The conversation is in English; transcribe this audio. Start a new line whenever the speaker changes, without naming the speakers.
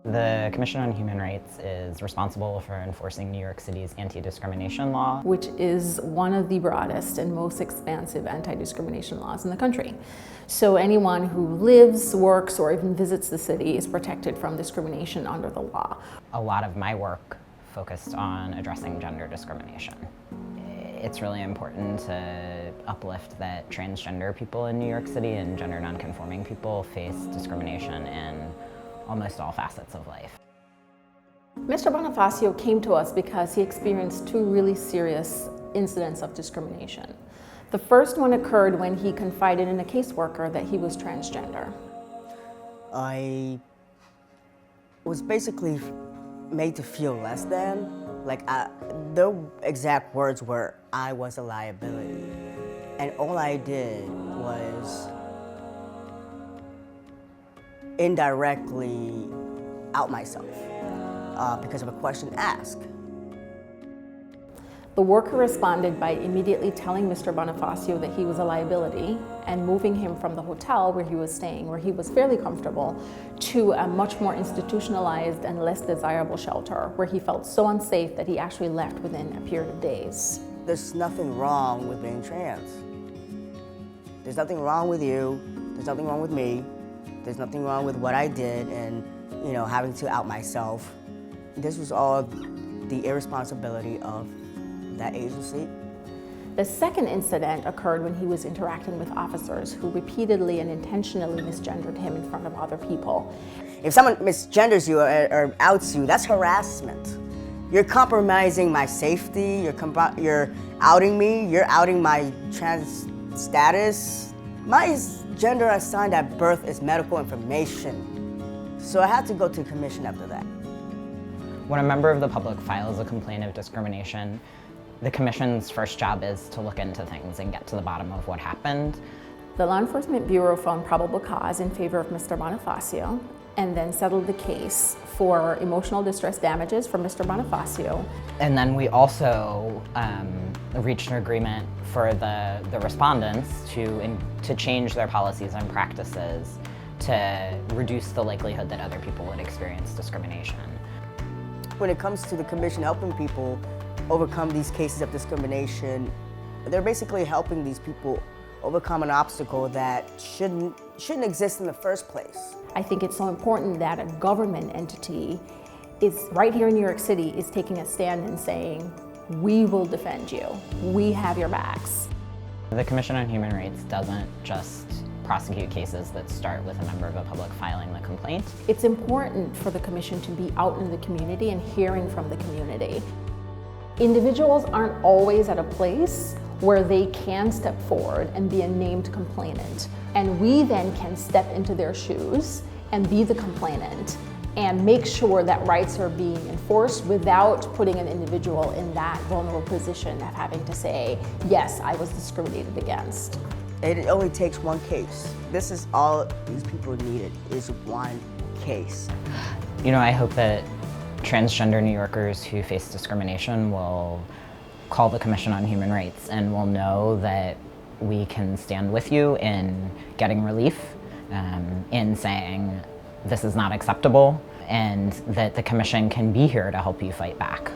The Commission on Human Rights is responsible for enforcing New York City's anti-discrimination law,
which is one of the broadest and most expansive anti-discrimination laws in the country. So anyone who lives, works, or even visits the city is protected from discrimination under the law.
A lot of my work focused on addressing gender discrimination. It's really important to uplift that transgender people in New York City and gender nonconforming people face discrimination in almost all facets of life.
Mr. Bonifacio came to us because he experienced two really serious incidents of discrimination. The first one occurred when he confided in a caseworker that he was transgender.
I was basically made to feel less than. Their exact words were, I was a liability. And all I did was indirectly out myself because of a question asked.
The worker responded by immediately telling Mr. Bonifacio that he was a liability and moving him from the hotel where he was staying, where he was fairly comfortable, to a much more institutionalized and less desirable shelter where he felt so unsafe that he actually left within a period of days.
There's nothing wrong with being trans. There's nothing wrong with you. There's nothing wrong with me. There's nothing wrong with what I did and, having to out myself. This was all the irresponsibility of that agency.
The second incident occurred when he was interacting with officers who repeatedly and intentionally misgendered him in front of other people.
If someone misgenders you or outs you, that's harassment. You're compromising my safety, you're outing me, you're outing my trans status. My gender assigned at birth is medical information. So I had to go to the commission after that.
When a member of the public files a complaint of discrimination, the Commission's first job is to look into things and get to the bottom of what happened.
The Law Enforcement Bureau found probable cause in favor of Mr. Bonifacio and then settled the case for emotional distress damages for Mr. Bonifacio.
And then we also reached an agreement for the respondents to change their policies and practices to reduce the likelihood that other people would experience discrimination.
When it comes to the commission helping people overcome these cases of discrimination, they're basically helping these people overcome an obstacle that shouldn't exist in the first place.
I think it's so important that a government entity is right here in New York City is taking a stand and saying, we will defend you. We have your backs.
The Commission on Human Rights doesn't just prosecute cases that start with a member of the public filing the complaint.
It's important for the Commission to be out in the community and hearing from the community. Individuals aren't always at a place where they can step forward and be a named complainant. And we then can step into their shoes and be the complainant and make sure that rights are being enforced without putting an individual in that vulnerable position of having to say, yes, I was discriminated against.
It only takes one case. This is all these people needed, is one case.
I hope that transgender New Yorkers who face discrimination will call the Commission on Human Rights and will know that we can stand with you in getting relief, in saying this is not acceptable, and that the Commission can be here to help you fight back.